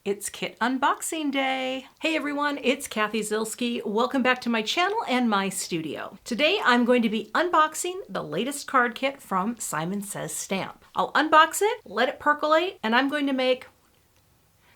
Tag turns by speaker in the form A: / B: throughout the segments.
A: It's kit unboxing day. Hey everyone, it's Cathy Zielske. Welcome back to my channel and my studio. Today I'm going to be unboxing the latest card kit from Simon Says Stamp. I'll unbox it, let it percolate, and I'm going to make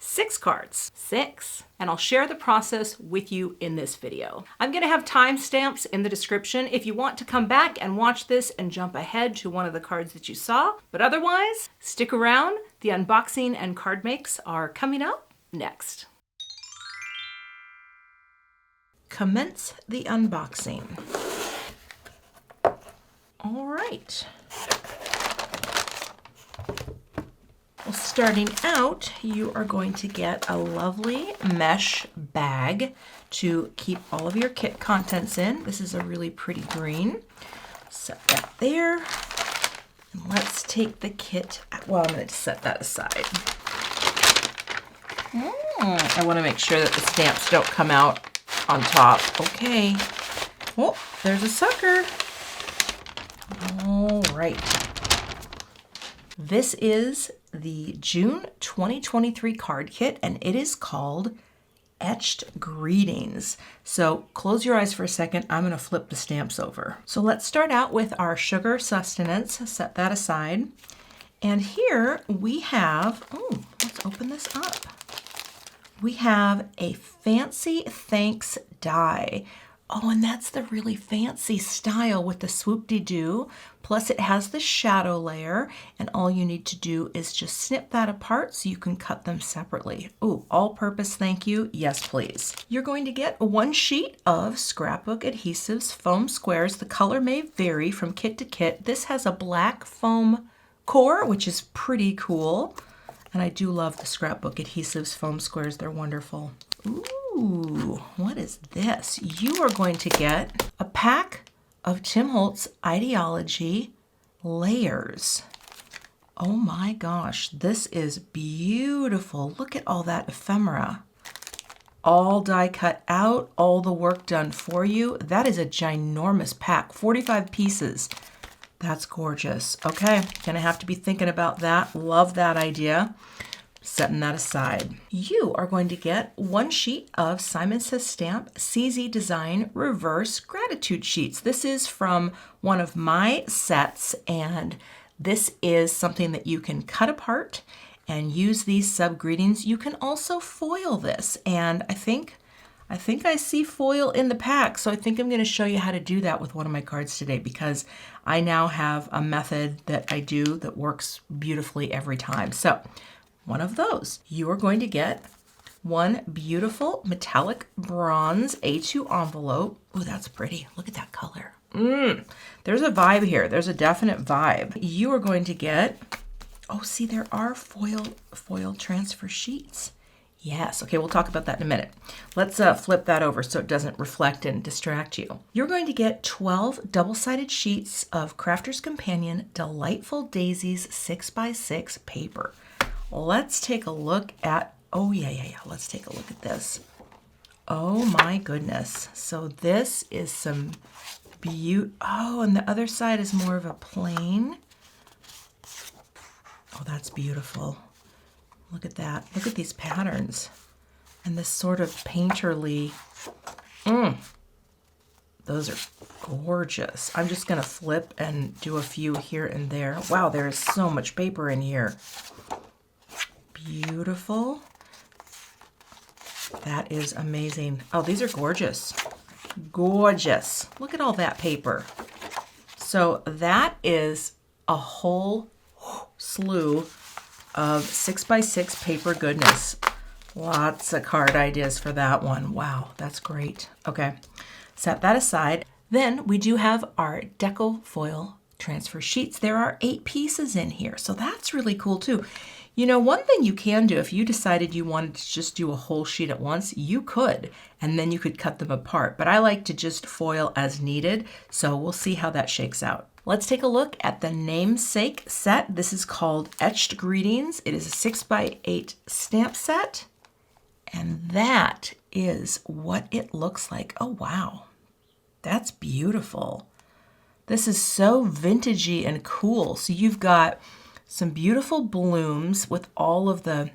A: 6 cards. 6. And I'll share the process with you in this video. I'm going to have timestamps in the description if you want to come back and watch this and jump ahead to one of the cards that you saw. But otherwise, stick around. The unboxing and card makes are coming up next. Commence the unboxing. All right. Well, starting out, you are going to get a lovely mesh bag to keep all of your kit contents in. This is a really pretty green. Set that there. And let's take the kit, well, I'm going to set that aside. I want to make sure that the stamps don't come out on top. Okay. Oh, there's a sucker. All right. This is the June 2023 card kit, and it is called Etched Greetings. So close your eyes for a second. I'm going to flip the stamps over. So let's start out with our sugar sustenance. Set that aside. And here we have, oh, let's open this up. We have a fancy thanks die. Oh, and that's the really fancy style with the swoop-de-doo. Plus it has the shadow layer, and all you need to do is just snip that apart so you can cut them separately. Ooh, all-purpose thank you. Yes, please. You're going to get 1 sheet of scrapbook adhesives, foam squares. The color may vary from kit to kit. This has a black foam core, which is pretty cool. And I do love the scrapbook adhesives, foam squares. They're wonderful. Ooh, what is this? You are going to get a pack of Tim Holtz Idea-olgy layers. Oh my gosh, this is beautiful. Look at all that ephemera. All die cut out, all the work done for you. That is a ginormous pack, 45 pieces. That's gorgeous. Okay, gonna have to be thinking about that. Love that idea. Setting that aside. You are going to get 1 sheet of Simon Says Stamp CZ Design Reverse Gratitude Sheets. This is from one of my sets, and this is something that you can cut apart and use these sub-greetings. You can also foil this, and I think I see foil in the pack, so I think I'm going to show you how to do that with one of my cards today, because I now have a method that I do that works beautifully every time. So one of those. You are going to get 1 beautiful metallic bronze A2 envelope. Oh, that's pretty. Look at that color. There's a vibe here. There's a definite vibe. You are going to get, oh, see, there are foil transfer sheets. Yes. Okay, we'll talk about that in a minute. Let's flip that over so it doesn't reflect and distract you. You're going to get 12 double-sided sheets of Crafter's Companion Delightful Daisies 6x6 paper. Let's take a look at, oh yeah. Let's take a look at this. Oh my goodness. So this is some oh, and the other side is more of a plain. Oh, that's beautiful. Look at that. Look at these patterns. And this sort of painterly, those are gorgeous. I'm just gonna flip and do a few here and there. Wow, there is so much paper in here. Beautiful. That is amazing. Oh, these are gorgeous. Gorgeous. Look at all that paper. So that is a whole slew of 6x6 paper goodness. Lots of card ideas for that one. Wow, that's great. Okay, set that aside. Then we do have our Deco foil transfer sheets. There are 8 pieces in here, so that's really cool too. You know, one thing you can do, if you decided you wanted to just do a whole sheet at once, you could, and then you could cut them apart. But I like to just foil as needed, so we'll see how that shakes out. Let's take a look at the namesake set. This is called Etched Greetings. It is a 6x8 stamp set, and that is what it looks like. Oh, wow. That's beautiful. This is so vintagey and cool. So you've got some beautiful blooms with all of the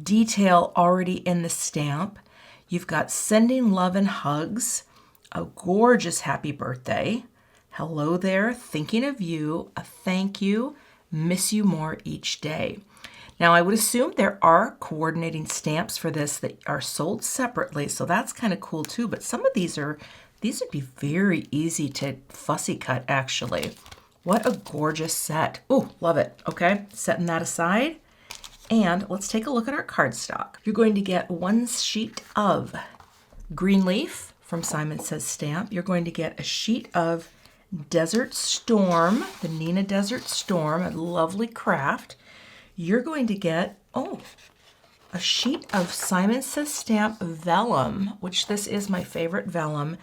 A: detail already in the stamp. You've got sending love and hugs, a gorgeous happy birthday, hello there, thinking of you, a thank you, miss you more each day. Now I would assume there are coordinating stamps for this that are sold separately, so that's kind of cool too, but some of these would be very easy to fussy cut actually. What a gorgeous set. Oh, love it. Okay, setting that aside. And let's take a look at our cardstock. You're going to get one sheet of green leaf from Simon Says Stamp. You're going to get a sheet of Desert Storm, the Neenah Desert Storm, a lovely craft. You're going to get, a sheet of Simon Says Stamp Vellum, which this is my favorite vellum.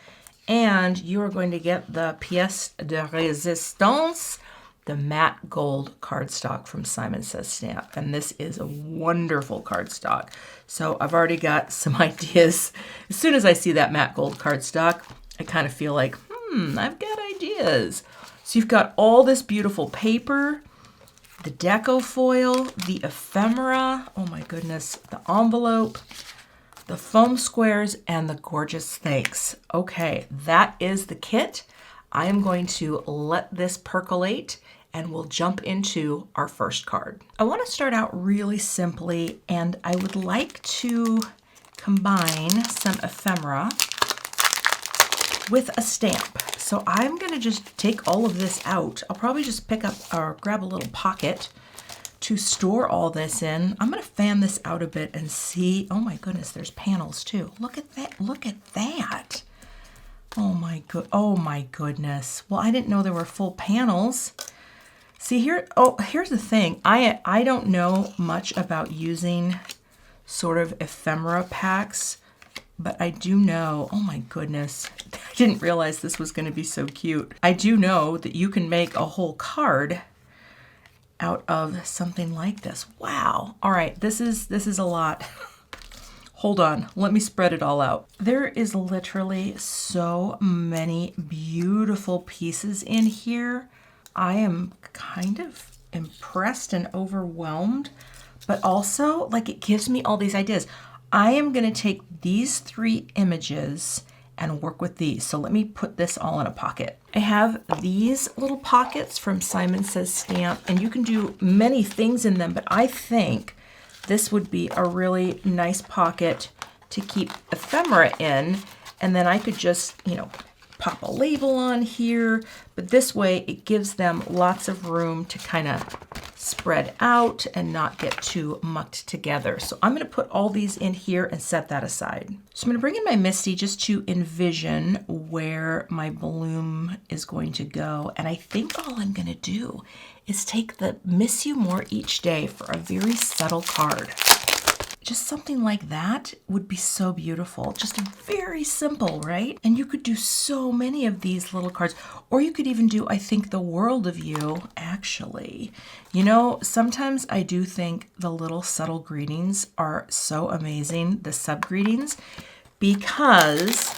A: And you are going to get the pièce de résistance, the matte gold cardstock from Simon Says Stamp. And this is a wonderful cardstock. So I've already got some ideas. As soon as I see that matte gold cardstock, I kind of feel like, I've got ideas. So you've got all this beautiful paper, the Deco foil, the ephemera, oh my goodness, the envelope, the foam squares, and the gorgeous thanks. Okay, that is the kit. I am going to let this percolate and we'll jump into our first card. I want to start out really simply, and I would like to combine some ephemera with a stamp. So I'm gonna just take all of this out. I'll probably just pick up or grab a little pocket to store all this in. I'm gonna fan this out a bit and see, oh my goodness, there's panels too. Look at that, look at that. Oh my goodness. Well, I didn't know there were full panels. See here, here's the thing. I don't know much about using sort of ephemera packs, but I do know, oh my goodness, I didn't realize this was going to be so cute. I do know that you can make a whole card out of something like this. Wow. All right, this is a lot. Hold on, let me spread it all out. There is literally so many beautiful pieces in here. I am kind of impressed and overwhelmed, but also like it gives me all these ideas. I am going to take these 3 images and work with these. So let me put this all in a pocket. I have these little pockets from Simon Says Stamp, and you can do many things in them, but I think this would be a really nice pocket to keep ephemera in, and then I could just, pop a label on here, but this way it gives them lots of room to kind of spread out and not get too mucked together. So I'm going to put all these in here and set that aside. So I'm going to bring in my Misty just to envision where my bloom is going to go. And I think all I'm going to do is take the Miss You More Each Day for a very subtle card. Just something like that would be so beautiful. Just very simple, right? And you could do so many of these little cards. Or you could even do, I think, the world of you, actually. Sometimes I do think the little subtle greetings are so amazing, the sub-greetings, because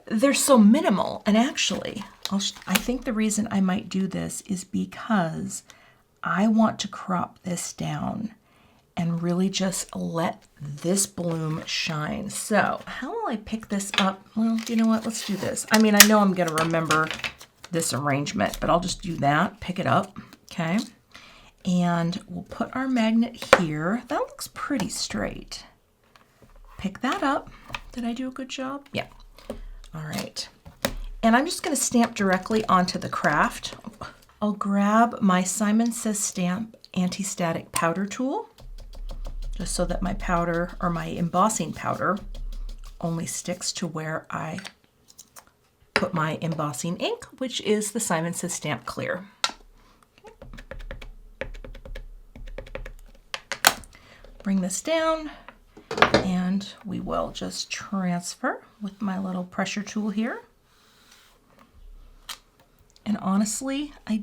A: they're so minimal. And actually, I think the reason I might do this is because I want to crop this down and really just let this bloom shine. So how will I pick this up? Well, you know what? Let's do this. I mean, I know I'm going to remember this arrangement, but I'll just do that. Pick it up. Okay. And we'll put our magnet here. That looks pretty straight. Pick that up. Did I do a good job? Yeah. All right. And I'm just going to stamp directly onto the craft. I'll grab my Simon Says Stamp anti-static powder tool, just so that my powder, or my embossing powder, only sticks to where I put my embossing ink, which is the Simon Says Stamp Clear. Bring this down, and we will just transfer with my little pressure tool here. And honestly, did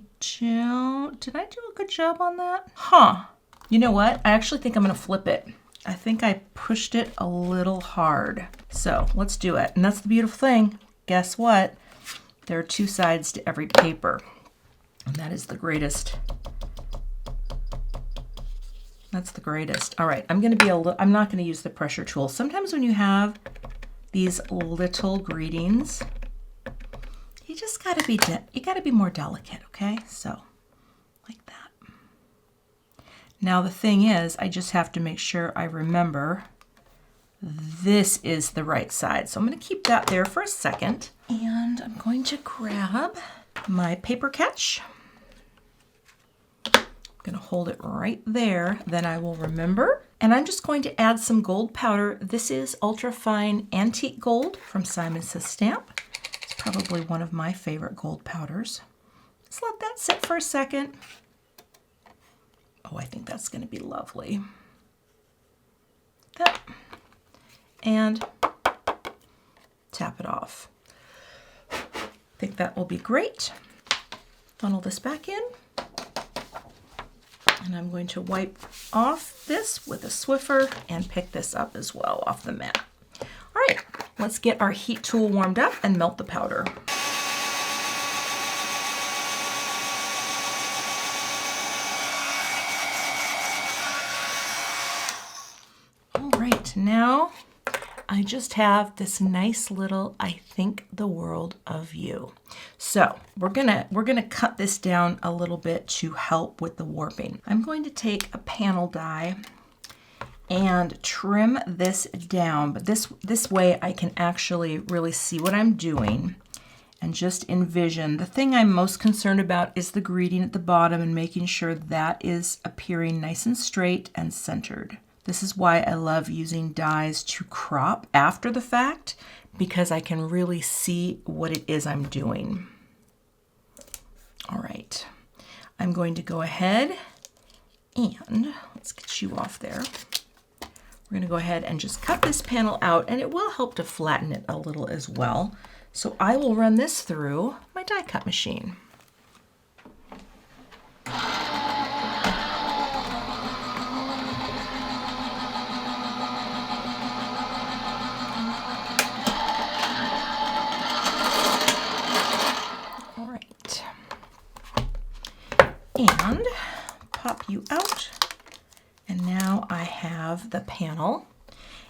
A: I do a good job on that? Huh. You know what? I actually think I'm going to flip it. I think I pushed it a little hard. So let's do it. And that's the beautiful thing. Guess what? There are 2 sides to every paper. And that is the greatest That's the greatest. All right, I'm not gonna use the pressure tool. Sometimes when you have these little greetings, you just gotta be more delicate, okay? So, like that. Now the thing is, I just have to make sure I remember this is the right side. So I'm gonna keep that there for a second. And I'm going to grab my paper catch. I'm gonna hold it right there, then I will remember. And I'm just going to add some gold powder. This is ultra fine antique gold from Simon Says Stamp. It's probably one of my favorite gold powders. Just let that sit for a second. Oh, I think that's gonna be lovely. That. And tap it off. I think that will be great. Funnel this back in. And I'm going to wipe off this with a Swiffer and pick this up as well off the mat. All right, let's get our heat tool warmed up and melt the powder. All right, now I just have this nice little I think the world of you. So we're gonna cut this down a little bit to help with the warping. I'm going to take a panel die and trim this down, but this way I can actually really see what I'm doing and just envision. The thing I'm most concerned about is the greeting at the bottom and making sure that is appearing nice and straight and centered. This is why I love using dies to crop after the fact, because I can really see what it is I'm doing. All right, I'm going to go ahead and let's get you off there. We're going to go ahead and just cut this panel out, and it will help to flatten it a little as well. So I will run this through my die cut machine. And pop you out. And now I have the panel.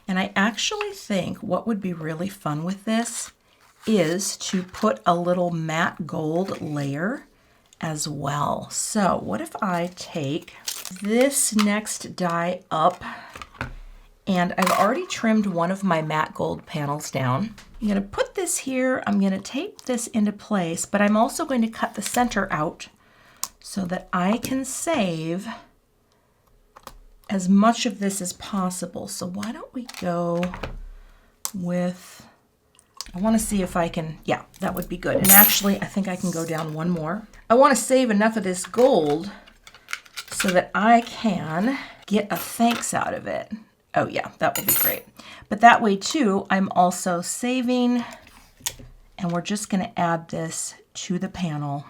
A: And I actually think what would be really fun with this is to put a little matte gold layer as well. So what if I take this next die up, and I've already trimmed one of my matte gold panels down. I'm gonna put this here, I'm gonna tape this into place, but I'm also going to cut the center out so that I can save as much of this as possible. So why don't we go with, I want to see if I can, yeah, that would be good. And actually, I think I can go down one more. I want to save enough of this gold so that I can get a thanks out of it. Oh yeah, that would be great. But that way too, I'm also saving, and we're just going to add this to the panel.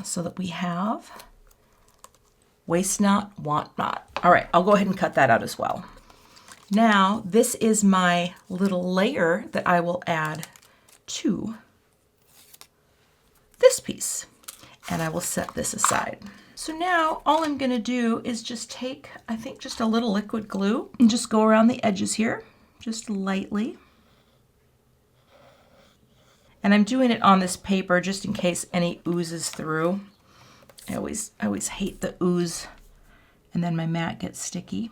A: So that we have waste not, want not. All right, I'll go ahead and cut that out as well. Now, this is my little layer that I will add to this piece, and I will set this aside. So now all I'm gonna do is just take, I think, just a little liquid glue and just go around the edges here, just lightly. And I'm doing it on this paper just in case any oozes through. I always hate the ooze, and then my mat gets sticky.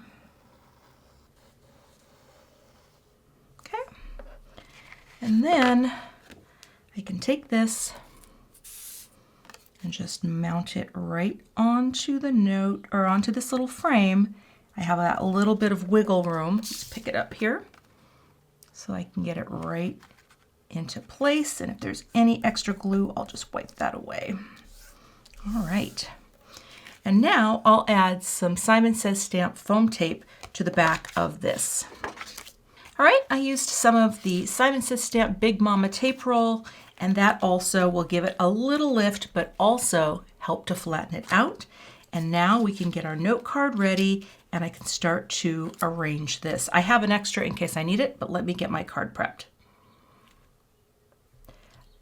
A: Okay. And then I can take this and just mount it right onto the note, or onto this little frame. I have that little bit of wiggle room. Let's pick it up here so I can get it right into place, and if there's any extra glue, I'll just wipe that away. All right, and now I'll add some Simon Says Stamp foam tape to the back of this. All right, I used some of the Simon Says Stamp Big Mama tape roll, and that also will give it a little lift, but also help to flatten it out. And now we can get our note card ready, and I can start to arrange this. I have an extra in case I need it, but let me get my card prepped.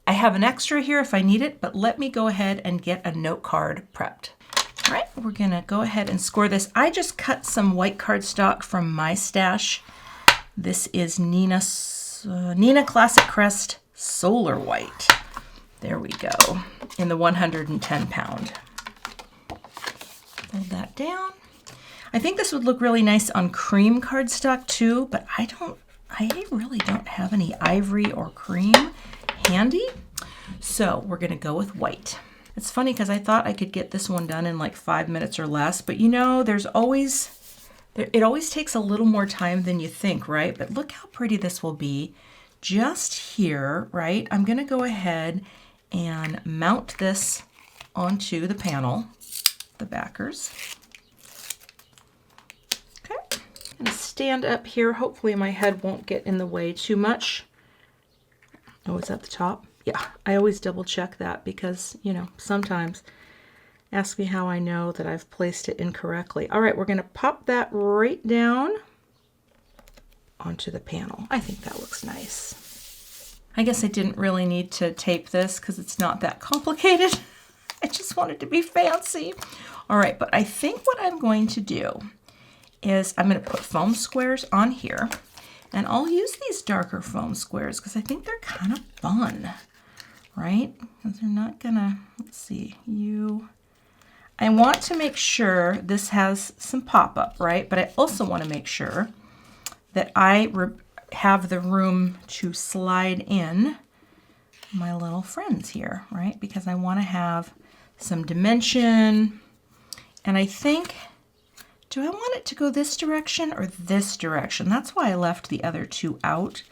A: I have an extra here if I need it, but let me go ahead and get a note card prepped. All right, we're gonna go ahead and score this. I just cut some white cardstock from my stash. This is Neenah Classic Crest Solar White. There we go, in the 110 pound. Fold that down. I think this would look really nice on cream cardstock too, but I really don't have any ivory or cream handy. So we're gonna go with white. It's funny because I thought I could get this one done in like 5 minutes or less, but you know, it always takes a little more time than you think, right? But look how pretty this will be just here, right? I'm gonna go ahead and mount this onto the panel, the backers. Okay, I'm gonna stand up here. Hopefully my head won't get in the way too much. Oh, it's at the top. Yeah, I always double check that because, you know, sometimes ask me how I know that I've placed it incorrectly. All right, we're gonna pop that right down onto the panel. I think that looks nice. I guess I didn't really need to tape this because it's not that complicated. I just wanted to be fancy. All right, but I think what I'm going to do is I'm gonna put foam squares on here, and I'll use these darker foam squares because I think they're kind of fun. Right? Because they're not gonna, let's see, I want to make sure this has some pop-up, right? But I also want to make sure that I have the room to slide in my little friends here, right? Because I want to have some dimension. And I think, do I want it to go this direction or this direction? That's why I left the other two out.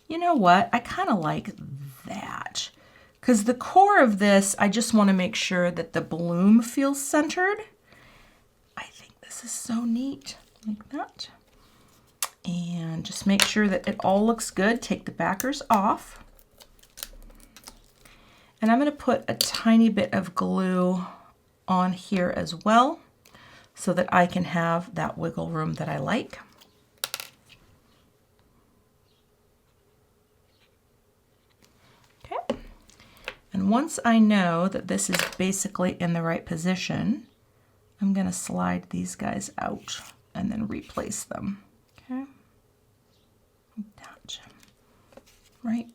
A: You know what? I kind of like that. Because the core of this, I just want to make sure that the bloom feels centered. I think this is so neat, like that. And just make sure that it all looks good. Take the backers off. And I'm going to put a tiny bit of glue on here as well so that I can have that wiggle room that I like. Okay. And once I know that this is basically in the right position, I'm going to slide these guys out and then replace them. Okay. That. Right?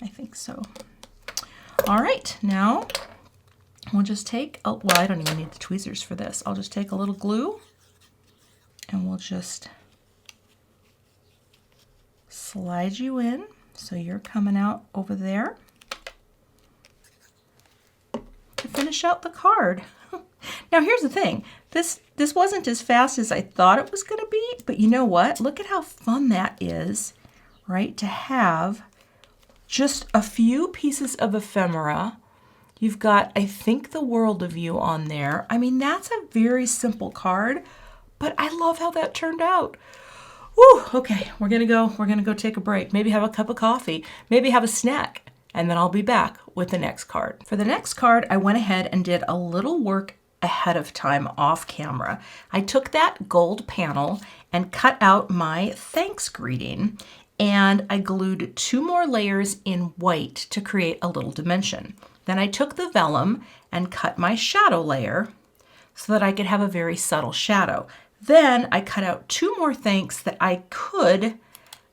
A: I think so. All right, now we'll just take, well, I don't even need the tweezers for this. I'll just take a little glue and we'll just slide you in so you're coming out over there to finish out the card. Now here's the thing, this wasn't as fast as I thought it was going to be, but you know what? Look at how fun that is, right? To have just a few pieces of ephemera. You've got, I think, the world of you on there. I mean, that's a very simple card, but I love how that turned out. Woo, okay, we're gonna go take a break. Maybe have a cup of coffee, maybe have a snack, and then I'll be back with the next card. For the next card, I went ahead and did a little work ahead of time off camera. I took that gold panel and cut out my thanks greeting, and I glued 2 more layers in white to create a little dimension. Then I took the vellum and cut my shadow layer so that I could have a very subtle shadow. Then I cut out 2 more thanks that I could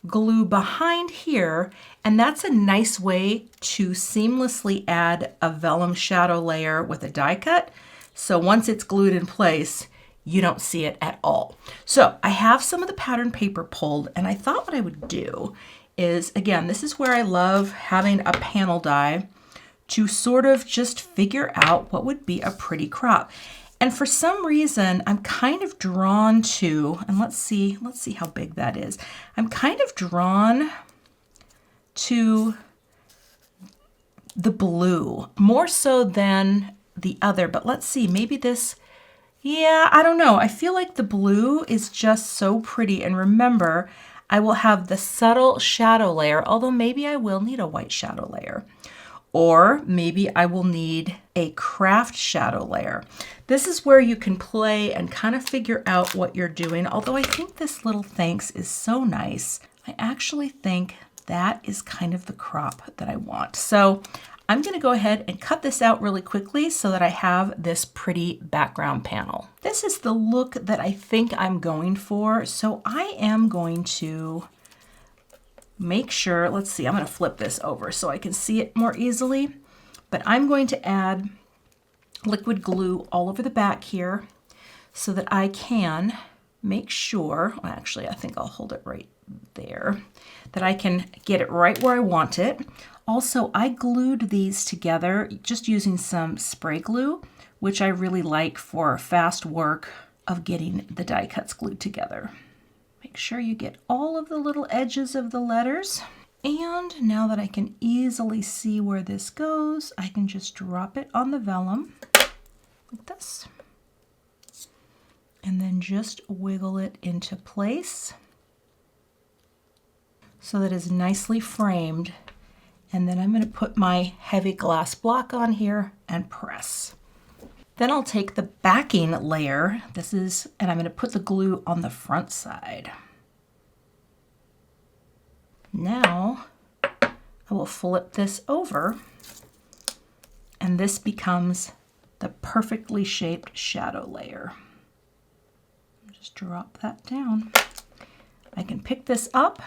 A: glue behind here, and that's a nice way to seamlessly add a vellum shadow layer with a die cut. So once it's glued in place, you don't see it at all. So I have some of the pattern paper pulled, and I thought what I would do is, again, this is where I love having a panel die to sort of just figure out what would be a pretty crop. And for some reason, I'm kind of drawn to, and let's see how big that is. I'm kind of drawn to the blue, more so than the other, but let's see, maybe this, yeah, I don't know. I feel like the blue is just so pretty. And remember, I will have the subtle shadow layer, although maybe I will need a white shadow layer. Or maybe I will need a craft shadow layer. This is where you can play and kind of figure out what you're doing. Although I think this little thanks is so nice. I actually think that is kind of the crop that I want. So I'm going to go ahead and cut this out really quickly so that I have this pretty background panel. This is the look that I think I'm going for. So I am going to make sure, let's see, I'm going to flip this over so I can see it more easily. But I'm going to add liquid glue all over the back here so that I can make sure, well, actually I think I'll hold it right there, that I can get it right where I want it. Also, I glued these together just using some spray glue, which I really like for fast work of getting the die cuts glued together. Make sure you get all of the little edges of the letters. And now that I can easily see where this goes, I can just drop it on the vellum like this. And then just wiggle it into place so that it's nicely framed. And then I'm going to put my heavy glass block on here and press. Then I'll take the backing layer, and I'm going to put the glue on the front side. Now I will flip this over, and this becomes the perfectly shaped shadow layer. Just drop that down. I can pick this up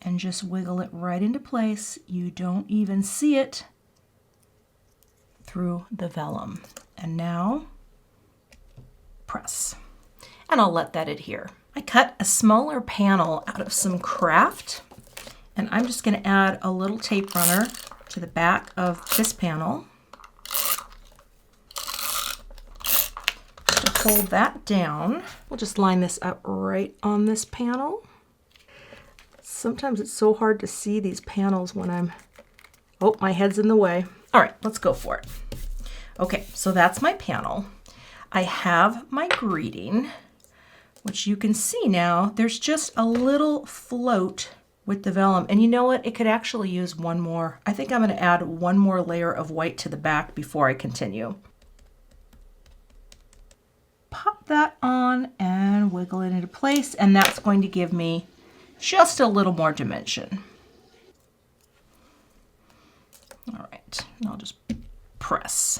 A: and just wiggle it right into place. You don't even see it through the vellum. And now press. And I'll let that adhere. I cut a smaller panel out of some craft, and I'm just going to add a little tape runner to the back of this panel to hold that down. We'll just line this up right on this panel. Sometimes it's so hard to see these panels when oh, my head's in the way. All right, let's go for it. Okay, so that's my panel. I have my greeting, which you can see now, there's just a little float with the vellum. And you know what? It could actually use one more. I think I'm going to add one more layer of white to the back before I continue. Pop that on and wiggle it into place, and that's going to give me just a little more dimension. All right, and I'll just press.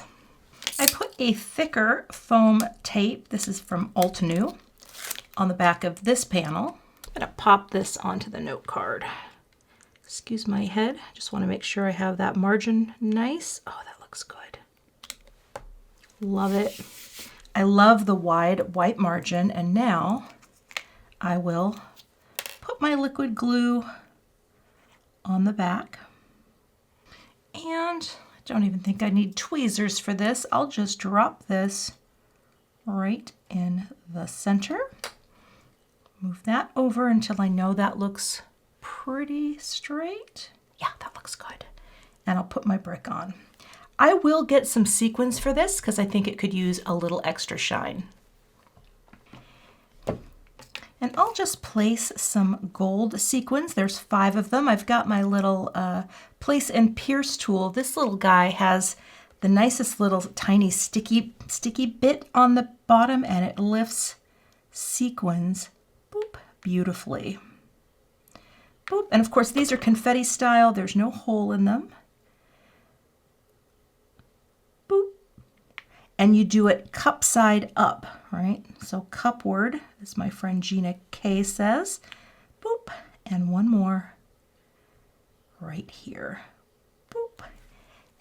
A: I put a thicker foam tape, this is from Altenew, on the back of this panel. I'm gonna pop this onto the note card. Excuse my head, just wanna make sure I have that margin nice. Oh, that looks good. Love it. I love the wide white margin, and now I will put my liquid glue on the back. And I don't even think I need tweezers for this. I'll just drop this right in the center. Move that over until I know that looks pretty straight. Yeah, that looks good. And I'll put my brick on. I will get some sequins for this because I think it could use a little extra shine. And I'll just place some gold sequins. There's 5 of them. I've got my little place and pierce tool. This little guy has the nicest little tiny sticky bit on the bottom, and it lifts sequins, boop, beautifully. Boop. And of course these are confetti style. There's no hole in them. Boop. And you do it cup side up, right? So cupward, as my friend Gina K says. Boop. And one more right here. Boop.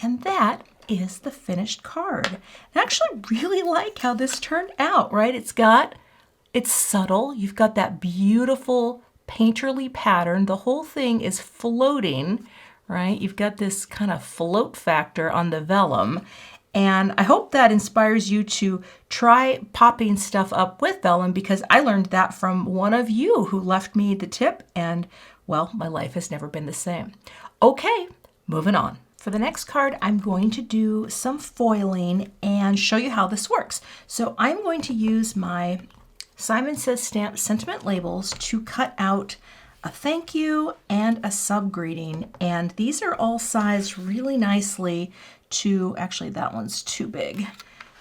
A: And that is the finished card. I actually really like how this turned out, right? It's subtle. You've got that beautiful painterly pattern. The whole thing is floating, right? You've got this kind of float factor on the vellum. And I hope that inspires you to try popping stuff up with vellum, because I learned that from one of you who left me the tip, and well, my life has never been the same. Okay, moving on. For the next card, I'm going to do some foiling and show you how this works. So I'm going to use my Simon Says Stamp sentiment labels to cut out a thank you and a sub greeting. And these are all sized really nicely to, actually that one's too big,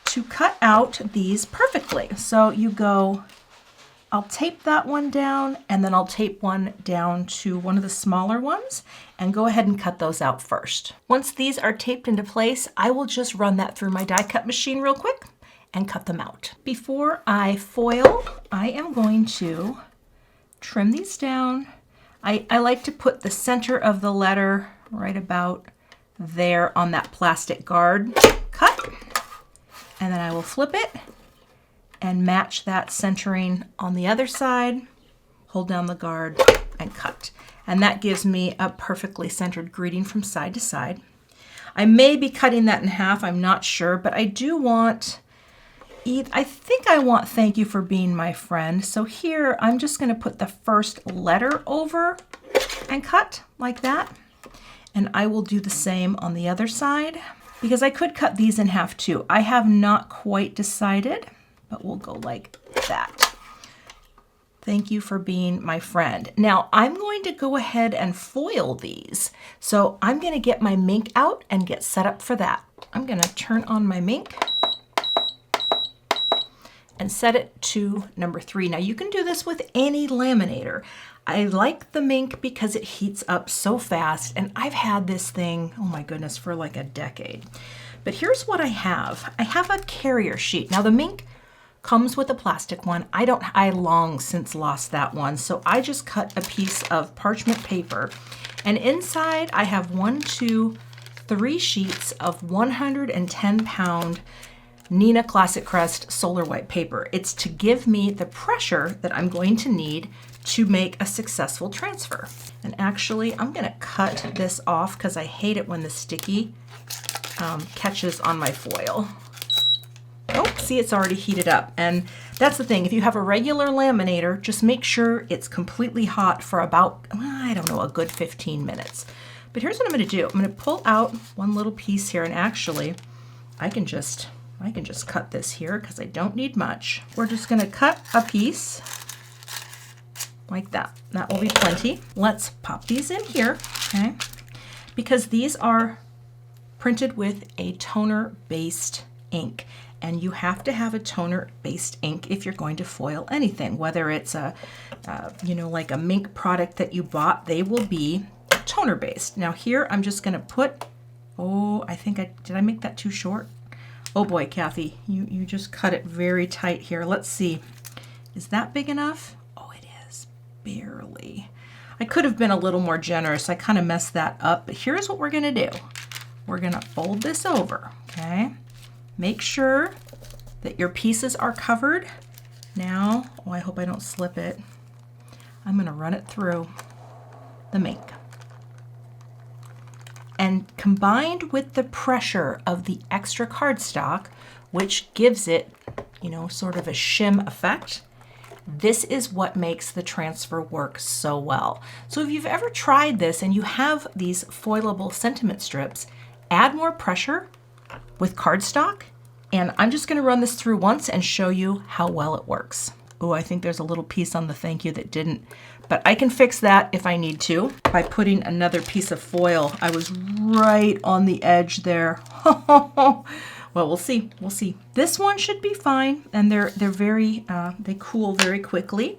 A: to cut out these perfectly. So you go I'll tape that one down, and then I'll tape one down to one of the smaller ones and go ahead and cut those out first. Once these are taped into place, I will just run that through my die cut machine real quick and cut them out. Before I foil, I am going to trim these down. I like to put the center of the letter right about there on that plastic guard cut, and then I will flip it and match that centering on the other side, hold down the guard and cut. And that gives me a perfectly centered greeting from side to side. I may be cutting that in half, I'm not sure, but I do want, I think I want thank you for being my friend. So here, I'm just gonna put the first letter over and cut like that. And I will do the same on the other side, because I could cut these in half too. I have not quite decided, but we'll go like that. Thank you for being my friend. Now I'm going to go ahead and foil these. So I'm gonna get my Mink out and get set up for that. I'm gonna turn on my Mink and set it to number 3. Now you can do this with any laminator. I like the Mink because it heats up so fast, and I've had this thing, oh my goodness, for like a decade. But here's what I have. I have a carrier sheet. Now the Mink comes with a plastic one. I long since lost that one, so I just cut a piece of parchment paper, and inside I have 3 sheets of 110-pound Neenah Classic Crest Solar White paper. It's to give me the pressure that I'm going to need to make a successful transfer. And actually, I'm gonna cut this off because I hate it when the sticky catches on my foil. Oh, see, it's already heated up. And that's the thing, if you have a regular laminator, just make sure it's completely hot for about, I don't know, a good 15 minutes. But here's what I'm gonna do. I'm gonna pull out one little piece here, and actually, I can just cut this here because I don't need much. We're just gonna cut a piece like that. That will be plenty. Let's pop these in here, okay? Because these are printed with a toner-based ink, and you have to have a toner-based ink if you're going to foil anything, whether it's a, like a Mink product that you bought, they will be toner-based. Now here, I'm just gonna put, did I make that too short? Oh boy, Cathy, you just cut it very tight here. Let's see, is that big enough? Oh, it is, barely. I could have been a little more generous. I kind of messed that up, but here's what we're gonna do. We're gonna fold this over, okay? Make sure that your pieces are covered. Now, I hope I don't slip it. I'm gonna run it through the Mink. And combined with the pressure of the extra cardstock, which gives it, sort of a shim effect, this is what makes the transfer work so well. So if you've ever tried this and you have these foilable sentiment strips, add more pressure with cardstock, and I'm just gonna run this through once and show you how well it works. Oh, I think there's a little piece on the thank you that didn't, but I can fix that if I need to by putting another piece of foil. I was right on the edge there. Well, we'll see, we'll see. This one should be fine, and they're very, they cool very quickly.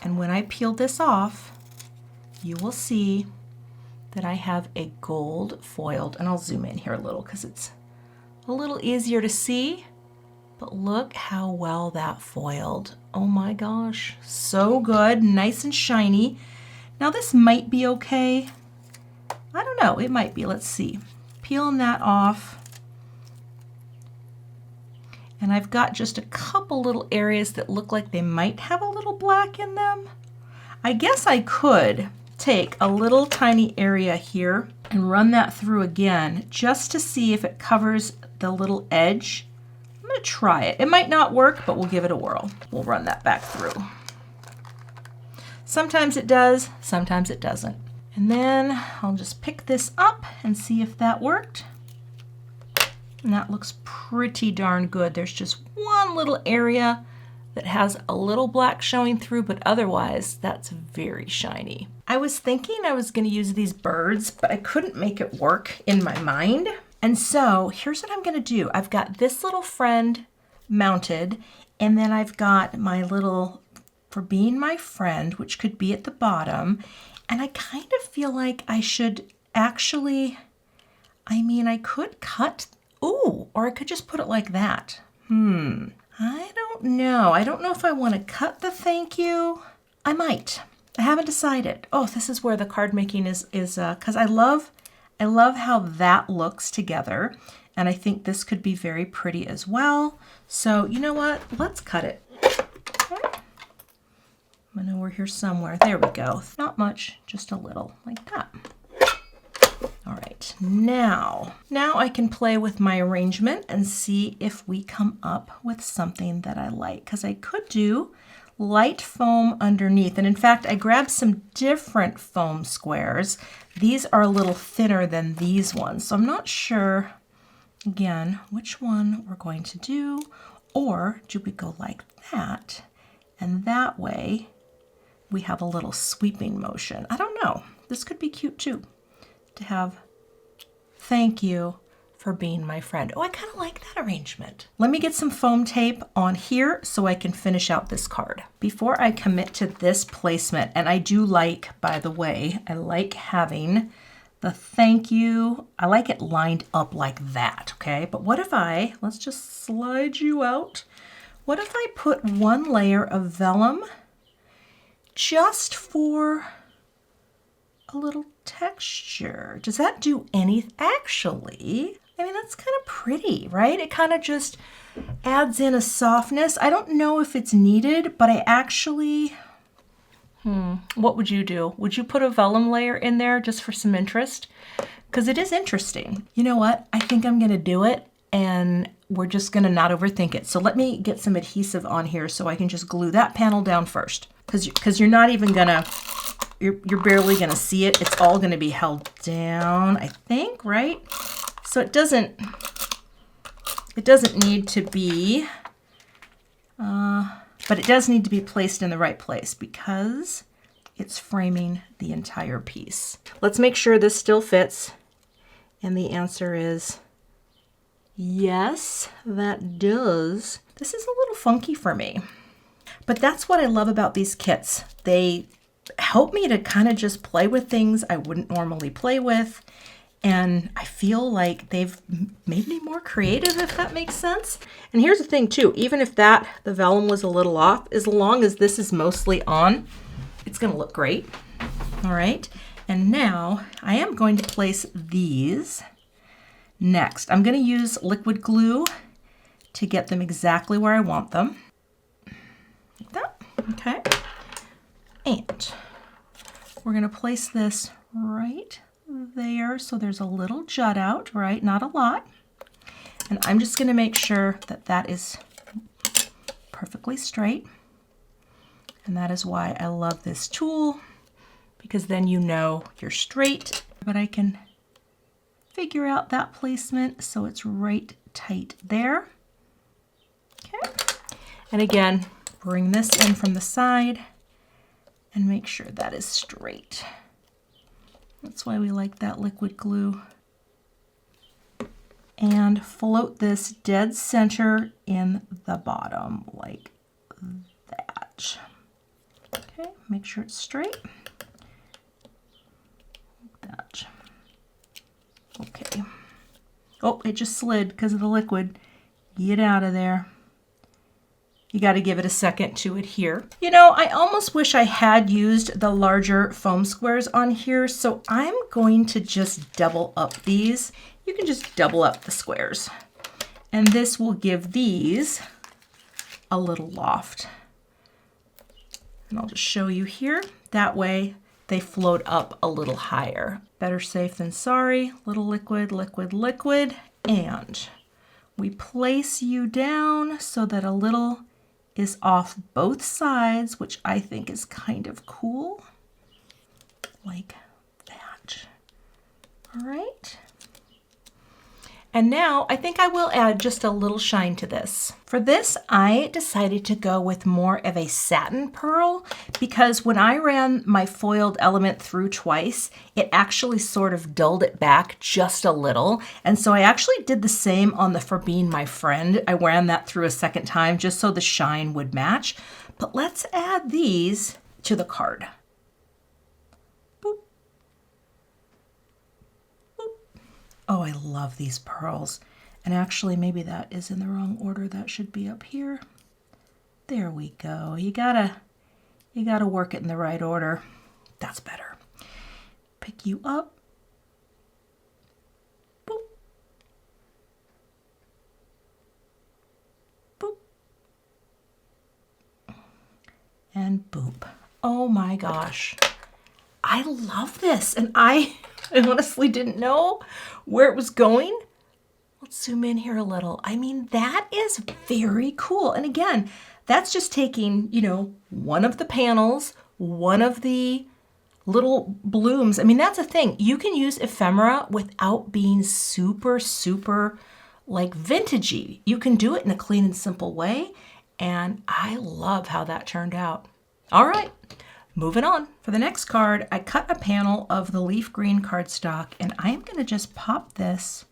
A: And when I peel this off, you will see that I have a gold foiled, and I'll zoom in here a little because it's a little easier to see, but look how well that foiled. Oh my gosh, so good, nice and shiny. Now this might be okay. I don't know, it might be, let's see. Peeling that off. And I've got just a couple little areas that look like they might have a little black in them. I guess I could take a little tiny area here and run that through again just to see if it covers the little edge. I'm gonna try it. It might not work, but we'll give it a whirl. We'll run that back through. Sometimes it does, sometimes it doesn't. And then I'll just pick this up and see if that worked. And that looks pretty darn good. There's just one little area that has a little black showing through, but otherwise that's very shiny. I was thinking I was gonna use these birds, but I couldn't make it work in my mind. And so here's what I'm gonna do. I've got this little friend mounted, and then I've got my little for being my friend, which could be at the bottom. And I kind of feel like I should actually, I could cut, ooh, or I could just put it like that. I don't know. I don't know if I want to cut the thank you. I might. I haven't decided. Oh, this is where the card making is because I love how that looks together. And I think this could be very pretty as well. So you know what? Let's cut it. Okay. I know we're here somewhere. There we go. Not much, just a little like that. All right, now I can play with my arrangement and see if we come up with something that I like, because I could do light foam underneath. And in fact, I grabbed some different foam squares. These are a little thinner than these ones, so I'm not sure, again, which one we're going to do, or do we go like that, and that way we have a little sweeping motion. I don't know. This could be cute too, to have thank you for being my friend. Oh, I kind of like that arrangement. Let me get some foam tape on here so I can finish out this card. Before I commit to this placement, and I do like, by the way, I like having the thank you, I like it lined up like that, okay? But what if let's just slide you out. What if I put one layer of vellum just for a little texture? Does that do anything? Actually, that's kind of pretty, right? It kind of just adds in a softness. I don't know if it's needed, but I actually, what would you do? Would you put a vellum layer in there just for some interest? Because it is interesting. You know what? I think I'm going to do it, and we're just going to not overthink it. So let me get some adhesive on here so I can just glue that panel down first. Because you're not even going to, you're barely going to see it. It's all going to be held down, I think, right? So it doesn't need to be, but it does need to be placed in the right place because it's framing the entire piece. Let's make sure this still fits. And the answer is yes, that does. This is a little funky for me, but that's what I love about these kits. They help me to kind of just play with things I wouldn't normally play with. And I feel like they've made me more creative, if that makes sense. And here's the thing too, even if the vellum was a little off, as long as this is mostly on, it's gonna look great. All right, and now I am going to place these next. I'm gonna use liquid glue to get them exactly where I want them. Like that, okay. And we're gonna place this right there, so there's a little jut out, right? Not a lot. And I'm just going to make sure that that is perfectly straight. And that is why I love this tool, because then you know you're straight. But I can figure out that placement so it's right tight there. Okay. And again, bring this in from the side and make sure that is straight. That's why we like that liquid glue. And float this dead center in the bottom like that. Okay, make sure it's straight. Like that. Okay. Oh, it just slid because of the liquid. Get out of there. You got to give it a second to adhere. You know, I almost wish I had used the larger foam squares on here, so I'm going to just double up these. You can just double up the squares. And this will give these a little loft. And I'll just show you here. That way they float up a little higher. Better safe than sorry. Little liquid, liquid, liquid. And we place you down so that a little is off both sides, which I think is kind of cool, like that. All right. And now I think I will add just a little shine to this. For this, I decided to go with more of a satin pearl because when I ran my foiled element through twice, it actually sort of dulled it back just a little. And so I actually did the same on the For Being My Friend. I ran that through a second time just so the shine would match. But let's add these to the card. Oh, I love these pearls. And actually, maybe that is in the wrong order. That should be up here. There we go. You gotta work it in the right order. That's better. Pick you up. Boop. Boop. And boop. Oh my gosh. I love this. And I honestly didn't know where it was going. Let's zoom in here a little. I mean, that is very cool. And again, that's just taking, you know, one of the panels, one of the little blooms. I mean, that's a thing. You can use ephemera without being super, super like vintagey. You can do it in a clean and simple way. And I love how that turned out. All right. Moving on. For the next card, I cut a panel of the leaf green cardstock, and I am going to just pop this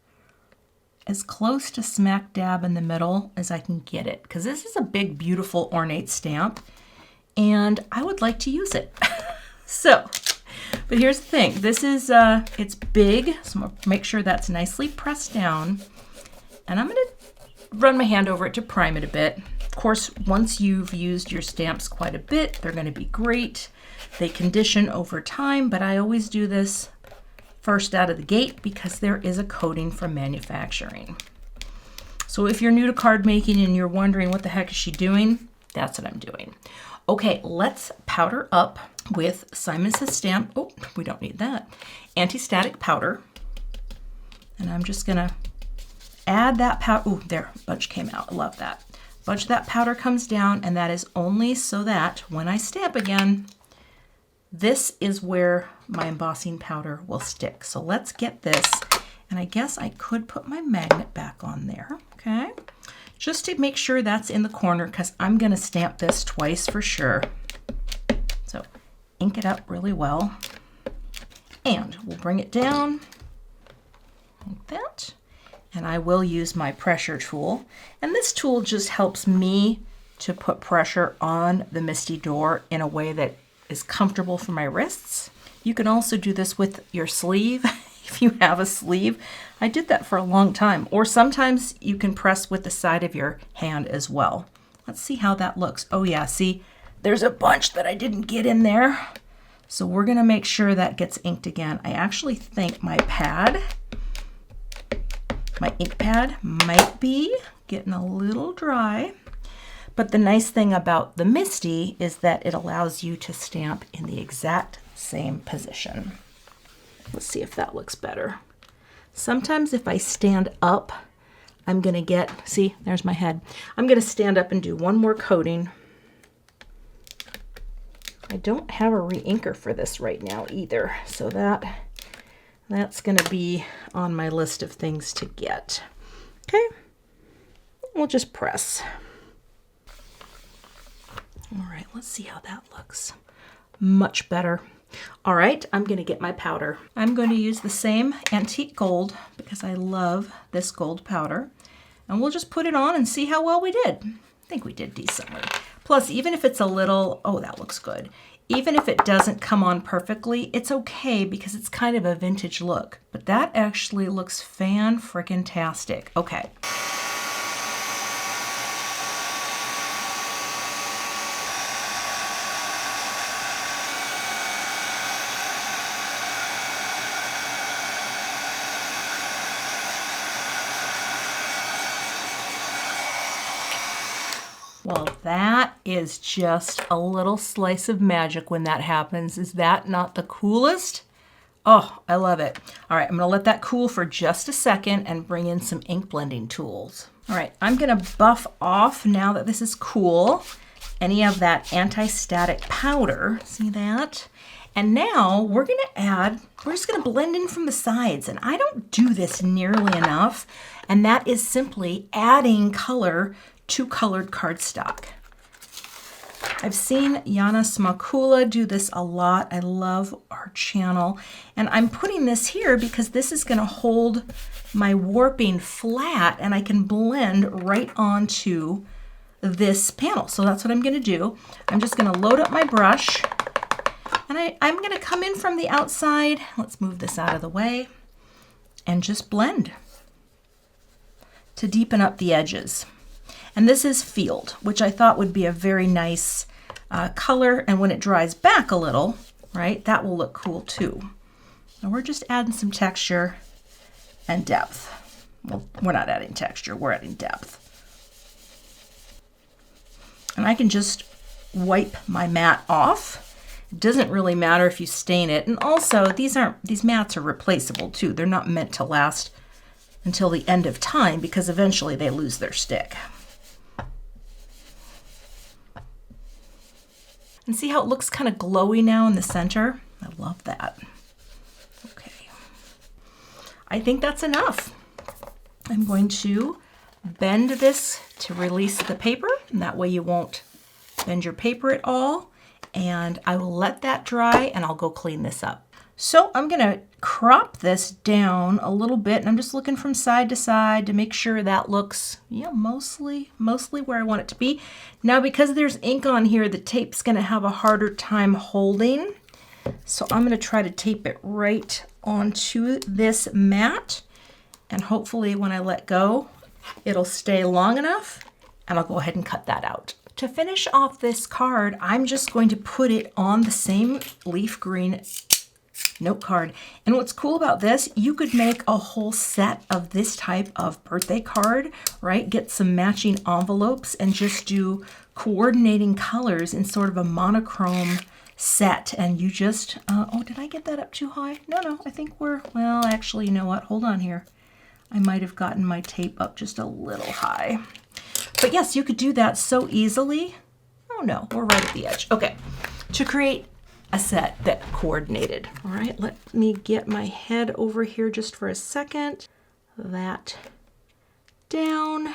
A: as close to smack dab in the middle as I can get it, because this is a big, beautiful, ornate stamp, and I would like to use it. But here's the thing. This is, it's big, so I'm going to make sure that's nicely pressed down, and I'm going to run my hand over it to prime it a bit. Of course, once you've used your stamps quite a bit, they're going to be great. They condition over time, but I always do this first out of the gate because there is a coating from manufacturing. So if you're new to card making and you're wondering what the heck is she doing, that's what I'm doing. Okay, let's powder up with Simon Says Stamp. Oh, we don't need that. Anti-static powder. And I'm just going to add that powder. Oh, there, a bunch came out. I love that. A bunch of that powder comes down, and that is only so that when I stamp again, this is where my embossing powder will stick. So let's get this, and I guess I could put my magnet back on there, okay? Just to make sure that's in the corner because I'm gonna stamp this twice for sure. So ink it up really well, and we'll bring it down like that. And I will use my pressure tool. And this tool just helps me to put pressure on the Misty door in a way that is comfortable for my wrists. You can also do this with your sleeve if you have a sleeve. I did that for a long time. Or sometimes you can press with the side of your hand as well. Let's see how that looks. Oh yeah, see, there's a bunch that I didn't get in there. So we're gonna make sure that gets inked again. I actually think my ink pad might be getting a little dry, but the nice thing about the Misty is that it allows you to stamp in the exact same position. Let's see if that looks better. Sometimes if I stand up, I'm gonna get, see, there's my head. I'm gonna stand up and do one more coating. I don't have a re-inker for this right now either, so that's going to be on my list of things to get. Okay, we'll just press. All right, let's see how that looks. Much better. All right, I'm going to get my powder. I'm going to use the same antique gold because I love this gold powder. And we'll just put it on and see how well we did. I think we did decently. Plus, even if it's a little, oh, that looks good. Even if it doesn't come on perfectly, it's okay because it's kind of a vintage look. But that actually looks fan-frickin-tastic. Okay. Well, that is just a little slice of magic when that happens. Is that not the coolest? Oh, I love it. All right, I'm gonna let that cool for just a second and bring in some ink blending tools. All right, I'm gonna buff off now that this is cool, any of that anti-static powder, see that? And now we're just gonna blend in from the sides. And I don't do this nearly enough. And that is simply adding color to colored cardstock. I've seen Yana Smakula do this a lot. I love her channel. And I'm putting this here because this is gonna hold my warping flat and I can blend right onto this panel. So that's what I'm gonna do. I'm just gonna load up my brush and I'm gonna come in from the outside. Let's move this out of the way and just blend to deepen up the edges. And this is Field, which I thought would be a very nice color. And when it dries back a little, right, that will look cool too. And we're just adding some texture and depth. Well, we're not adding texture, we're adding depth. And I can just wipe my mat off. It doesn't really matter if you stain it. And also, these mats are replaceable too. They're not meant to last until the end of time because eventually they lose their stick. And see how it looks kind of glowy now in the center? I love that. Okay. I think that's enough. I'm going to bend this to release the paper, and that way you won't bend your paper at all. And I will let that dry and I'll go clean this up. So I'm gonna crop this down a little bit, and I'm just looking from side to side to make sure that looks, yeah, mostly where I want it to be. Now, because there's ink on here, the tape's gonna have a harder time holding. So I'm gonna try to tape it right onto this mat, and hopefully when I let go, it'll stay long enough, and I'll go ahead and cut that out. To finish off this card, I'm just going to put it on the same leaf green note card. And what's cool about this, you could make a whole set of this type of birthday card, right? Get some matching envelopes and just do coordinating colors in sort of a monochrome set. And you just, oh, did I get that up too high? No, I think well, actually, you know what? Hold on here. I might have gotten my tape up just a little high. But yes, you could do that so easily. Oh no, we're right at the edge. Okay, to create a set that coordinated. All right, let me get my head over here just for a second. That down.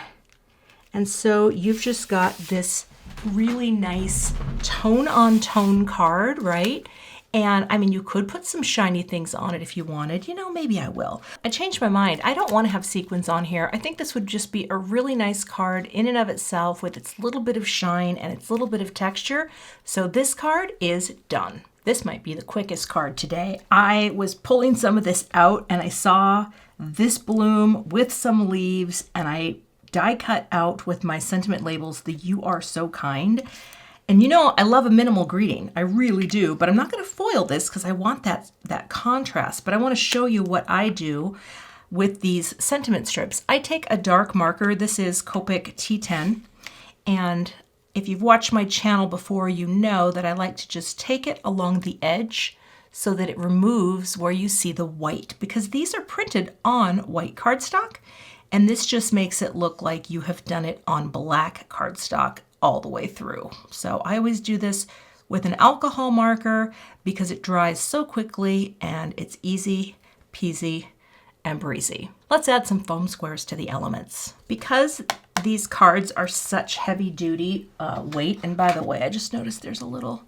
A: And so you've just got this really nice tone-on-tone card, right? And I mean, you could put some shiny things on it if you wanted. You know, maybe I will. I changed my mind. I don't want to have sequins on here. I think this would just be a really nice card in and of itself with its little bit of shine and its little bit of texture. So this card is done. This might be the quickest card today. I was pulling some of this out and I saw this bloom with some leaves, and I die cut out with my sentiment labels the "You Are So Kind." And you know, I love a minimal greeting. I really do, but I'm not gonna foil this because I want that contrast, but I wanna show you what I do with these sentiment strips. I take a dark marker. This is Copic T10. And if you've watched my channel before, you know that I like to just take it along the edge so that it removes where you see the white, because these are printed on white cardstock. And this just makes it look like you have done it on black cardstock all the way through. So I always do this with an alcohol marker because it dries so quickly and it's easy peasy and breezy. Let's add some foam squares to the elements. Because these cards are such heavy duty weight, and by the way, I just noticed there's a little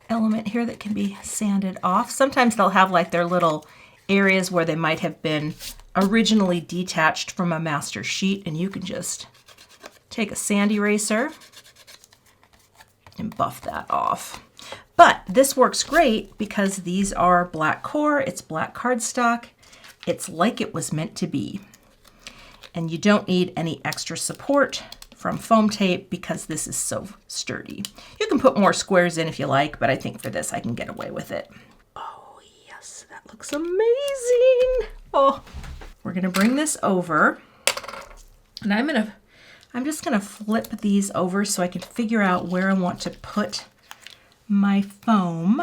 A: element here that can be sanded off. Sometimes they'll have like their little areas where they might have been originally detached from a master sheet, and you can just take a sand eraser and buff that off. But this works great because these are black core, it's black cardstock, it's like it was meant to be. And you don't need any extra support from foam tape because this is so sturdy. You can put more squares in if you like, but I think for this I can get away with it. Oh yes, that looks amazing. Oh, we're gonna bring this over, and I'm just gonna flip these over so I can figure out where I want to put my foam,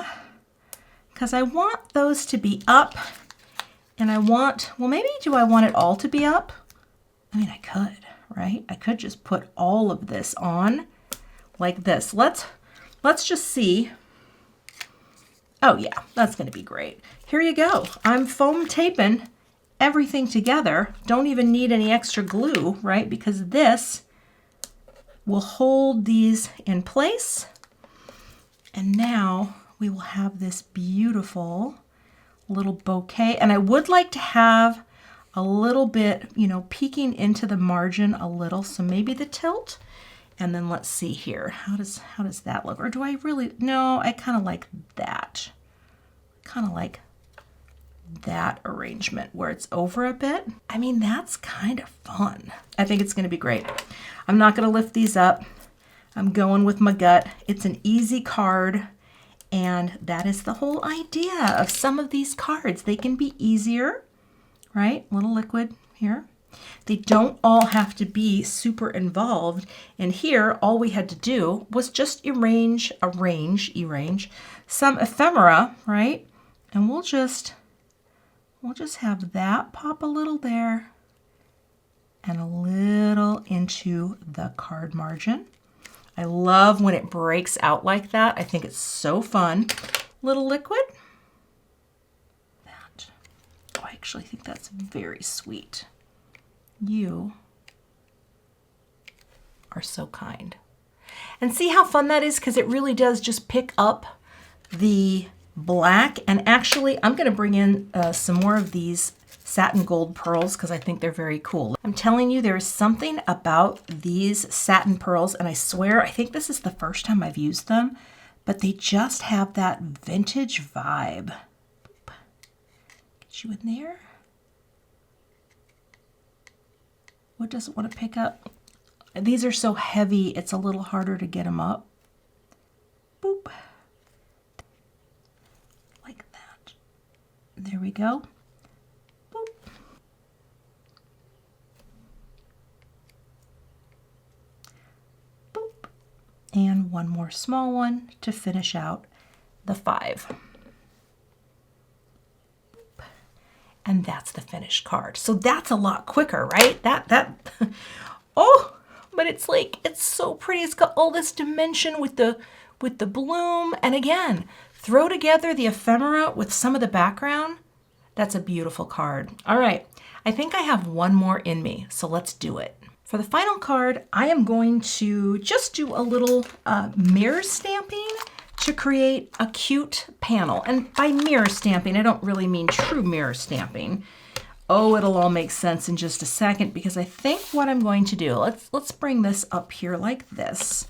A: because I want those to be up, and I want, well, maybe do I want it all to be up? I mean, I could, right? I could just put all of this on like this. Let's just see. Oh yeah, that's gonna be great. Here you go. I'm foam taping everything together. Don't even need any extra glue, right? Because this will hold these in place. And now we will have this beautiful little bouquet. And I would like to have a little bit, you know, peeking into the margin a little. So maybe the tilt. And then let's see here. How does that look? Or do I really, no, I kind of like that. Kind of like that arrangement where it's over a bit. I mean, that's kind of fun. I think it's going to be great. I'm not going to lift these up. I'm going with my gut. It's an easy card, and that is the whole idea of some of these cards. They can be easier, right? Little liquid here. They don't all have to be super involved. And here, all we had to do was just arrange some ephemera, right? And we'll just have that pop a little there and a little into the card margin. I love when it breaks out like that. I think it's so fun. Little liquid. That. Oh, I actually think that's very sweet. You are so kind. And see how fun that is? Because it really does just pick up the black. And actually, I'm going to bring in some more of these satin gold pearls because I think they're very cool. I'm telling you, there's something about these satin pearls, and I swear, I think this is the first time I've used them, but they just have that vintage vibe. Boop. Get you in there. What does it want to pick up? These are so heavy, it's a little harder to get them up. Boop. Like that. There we go. Boop. Boop. And one more small one to finish out the 5. And that's the finished card. So that's a lot quicker, right? Oh, but it's like, it's so pretty. It's got all this dimension with the bloom. And again, throw together the ephemera with some of the background. That's a beautiful card. All right, I think I have one more in me, so let's do it. For the final card, I am going to just do a little mirror stamping to create a cute panel. And by mirror stamping, I don't really mean true mirror stamping. Oh, it'll all make sense in just a second, because I think what I'm going to do, let's bring this up here like this.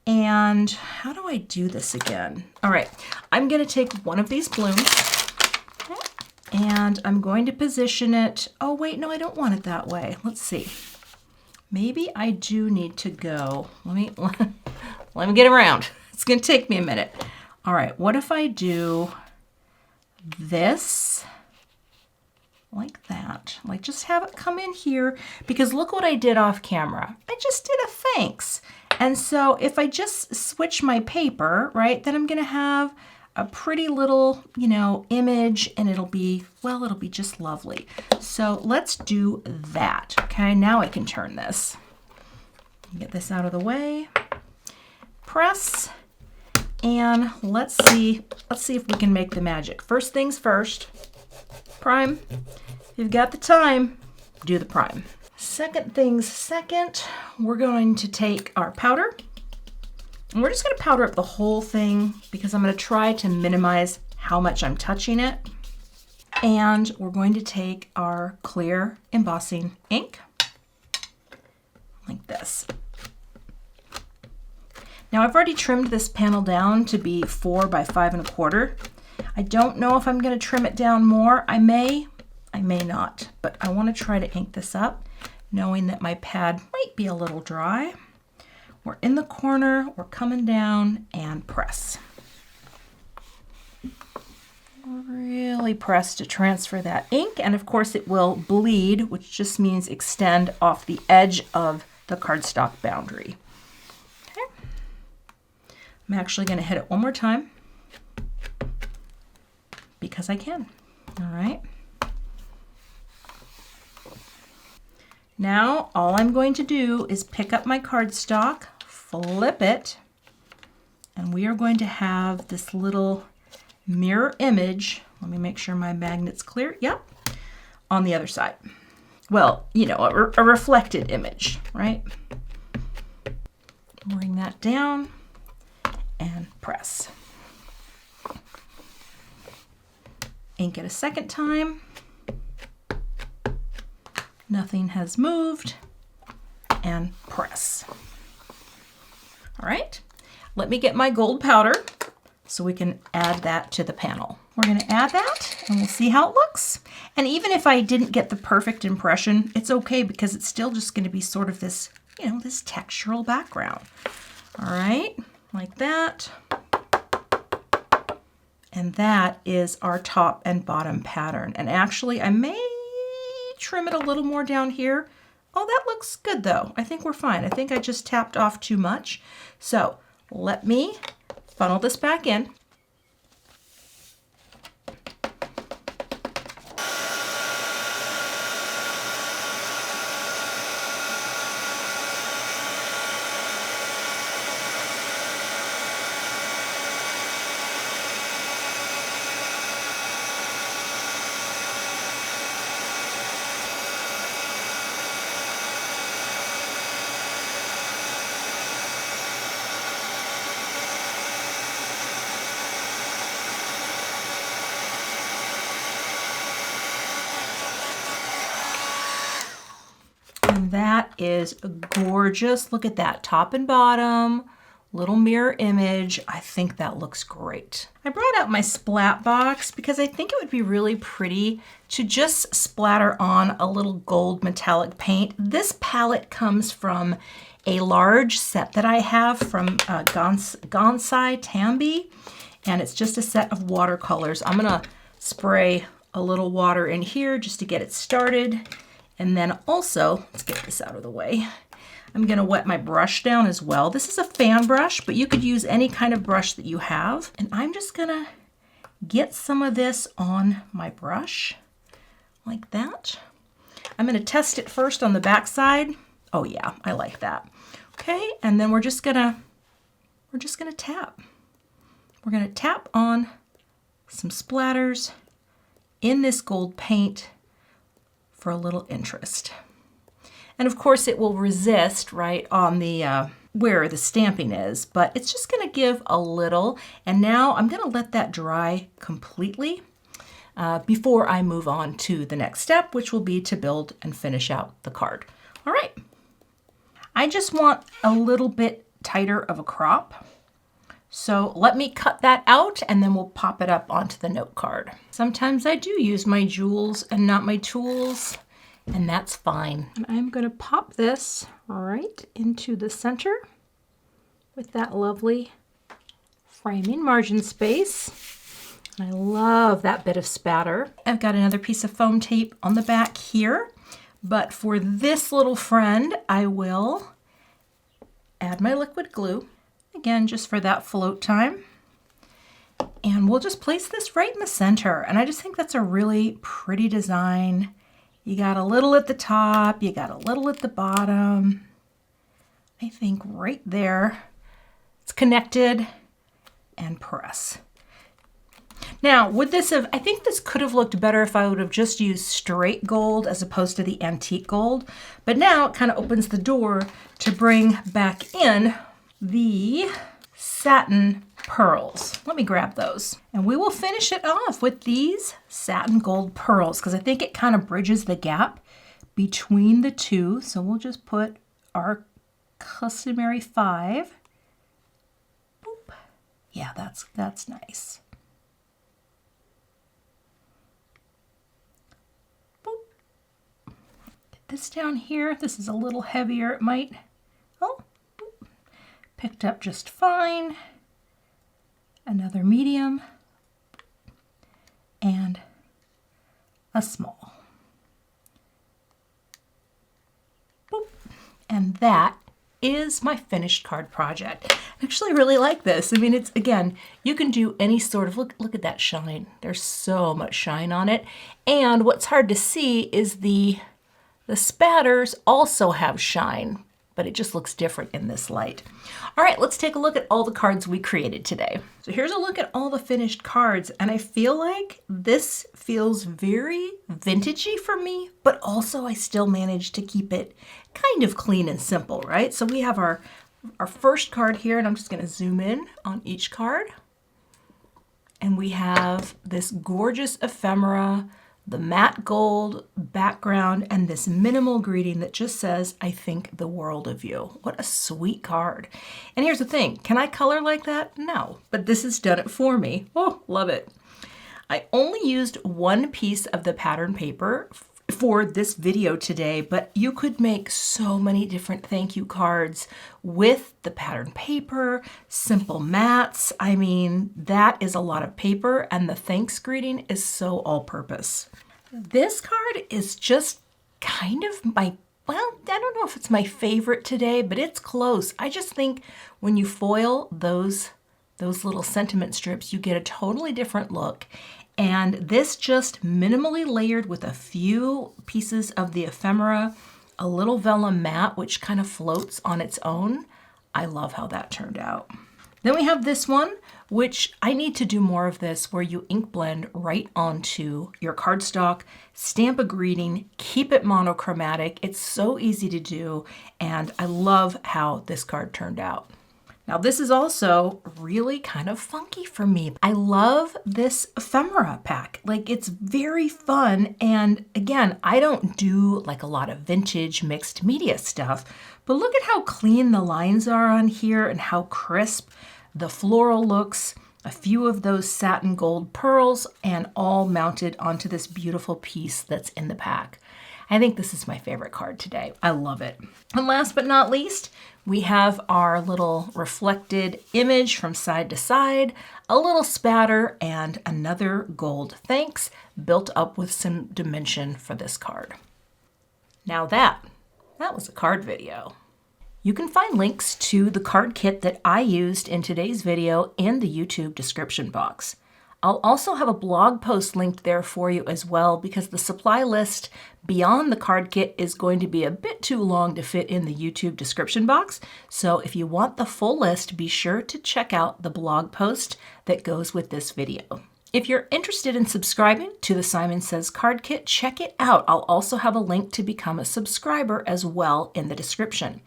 A: And how do I do this again? All right, I'm gonna take one of these blooms and I'm going to position it. Oh wait, no, I don't want it that way. Let's see. Maybe I do need to go. Let me get around. It's gonna take me a minute. All right, what if I do this like that? Like just have it come in here, because look what I did off camera. I just did a thanks. And so if I just switch my paper, right, then I'm gonna have a pretty little, you know, image, and it'll be just lovely. So let's do that. Okay, now I can turn this. Get this out of the way. Press. And let's see if we can make the magic. First things first, prime. If you've got the time, do the prime. Second things second, we're going to take our powder. And we're just going to powder up the whole thing, because I'm going to try to minimize how much I'm touching it. And we're going to take our clear embossing ink, like this. Now I've already trimmed this panel down to be 4 by 5 1/4. I don't know if I'm going to trim it down more. I may not, but I want to try to ink this up, knowing that my pad might be a little dry. We're in the corner, we're coming down, and press. Really press to transfer that ink, and of course it will bleed, which just means extend off the edge of the cardstock boundary. I'm actually going to hit it one more time because I can. All right. Now all I'm going to do is pick up my cardstock, flip it, and we are going to have this little mirror image. Let me make sure my magnet's clear. Yep. On the other side. Well, you know, a reflected image, right? Bring that down and press. Ink it a second time. Nothing has moved. And press. All right, let me get my gold powder so we can add that to the panel. We're going to add that and we'll see how it looks. And even if I didn't get the perfect impression, it's okay because it's still just going to be sort of this, you know, this textural background. All right, like that. And that is our top and bottom pattern. And actually, I may trim it a little more down here. Oh, that looks good though. I think we're fine. I think I just tapped off too much. So let me funnel this back in. That is gorgeous. Look at that, top and bottom, little mirror image. I think that looks great. I brought out my splat box because I think it would be really pretty to just splatter on a little gold metallic paint. This palette comes from a large set that I have from Gansai Tambi, and it's just a set of watercolors. I'm gonna spray a little water in here just to get it started. And then also, let's get this out of the way. I'm gonna wet my brush down as well. This is a fan brush, but you could use any kind of brush that you have. And I'm just gonna get some of this on my brush, like that. I'm gonna test it first on the back side. Oh yeah, I like that. Okay, and then we're just gonna tap. We're gonna tap on some splatters in this gold paint for a little interest. And of course it will resist right on the where the stamping is, but it's just gonna give a little. And now I'm gonna let that dry completely before I move on to the next step, which will be to build and finish out the card. All right, I just want a little bit tighter of a crop. So let me cut that out and then we'll pop it up onto the note card. Sometimes I do use my jewels and not my tools, and that's fine. And I'm gonna pop this right into the center with that lovely framing margin space. I love that bit of spatter. I've got another piece of foam tape on the back here, but for this little friend, I will add my liquid glue. Again, just for that float time. And we'll just place this right in the center. And I just think that's a really pretty design. You got a little at the top, you got a little at the bottom. I think right there, it's connected, and press. Now, would this have, I think this could have looked better if I would have just used straight gold as opposed to the antique gold. But now it kind of opens the door to bring back in the satin pearls. Let me grab those. And we will finish it off with these satin gold pearls because I think it kind of bridges the gap between the two. So we'll just put our customary 5. Boop. Yeah, that's nice. Boop. Get this down here. This is a little heavier. It might, oh, picked up just fine. Another medium and a small. Boop. And that is my finished card project. I actually really like this. I mean, it's, again, you can do any sort of, look at that shine. There's so much shine on it. And what's hard to see is the spatters also have shine. but it just looks different in this light. All right, let's take a look at all the cards we created today. So here's a look at all the finished cards, and I feel like this feels very vintagey for me, but also I still managed to keep it kind of clean and simple, right? So we have our first card here, and I'm just gonna zoom in on each card. And we have this gorgeous ephemera, the matte gold background, and this minimal greeting that just says, I think the world of you. What a sweet card. And here's the thing, can I color like that? No, but this has done it for me. Oh, love it. I only used one piece of the pattern paper for this video today, but you could make so many different thank you cards with the pattern paper, simple mats. I mean, that is a lot of paper, and the thanks greeting is so all-purpose. This card is just kind of my, well, I don't know if it's my favorite today, but it's close. I just think when you foil those little sentiment strips, you get a totally different look. And this just minimally layered with a few pieces of the ephemera, a little vellum mat, which kind of floats on its own. I love how that turned out. Then we have this one, which I need to do more of this, where you ink blend right onto your cardstock, stamp a greeting, keep it monochromatic. It's so easy to do, and I love how this card turned out. Now this is also really kind of funky for me. I love this ephemera pack. Like, it's very fun. And again, I don't do like a lot of vintage mixed media stuff, but look at how clean the lines are on here and how crisp the floral looks. A few of those satin gold pearls, and all mounted onto this beautiful piece that's in the pack. I think this is my favorite card today. I love it. And last but not least, we have our little reflected image from side to side, a little spatter, and another gold thanks built up with some dimension for this card. Now that was a card video. You can find links to the card kit that I used in today's video in the YouTube description box. I'll also have a blog post linked there for you as well, because the supply list beyond the card kit is going to be a bit too long to fit in the YouTube description box. So if you want the full list, be sure to check out the blog post that goes with this video. If you're interested in subscribing to the Simon Says Card Kit, check it out. I'll also have a link to become a subscriber as well in the description.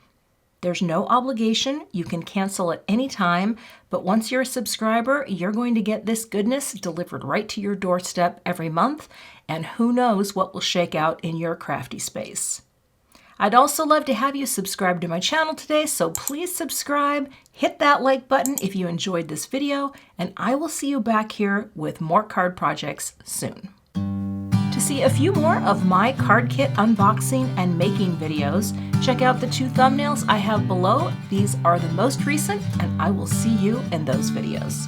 A: There's no obligation. You can cancel at any time, but once you're a subscriber, you're going to get this goodness delivered right to your doorstep every month, and who knows what will shake out in your crafty space. I'd also love to have you subscribe to my channel today, so please subscribe, hit that like button if you enjoyed this video, and I will see you back here with more card projects soon. To see a few more of my card kit unboxing and making videos, check out the 2 thumbnails I have below. These are the most recent, and I will see you in those videos.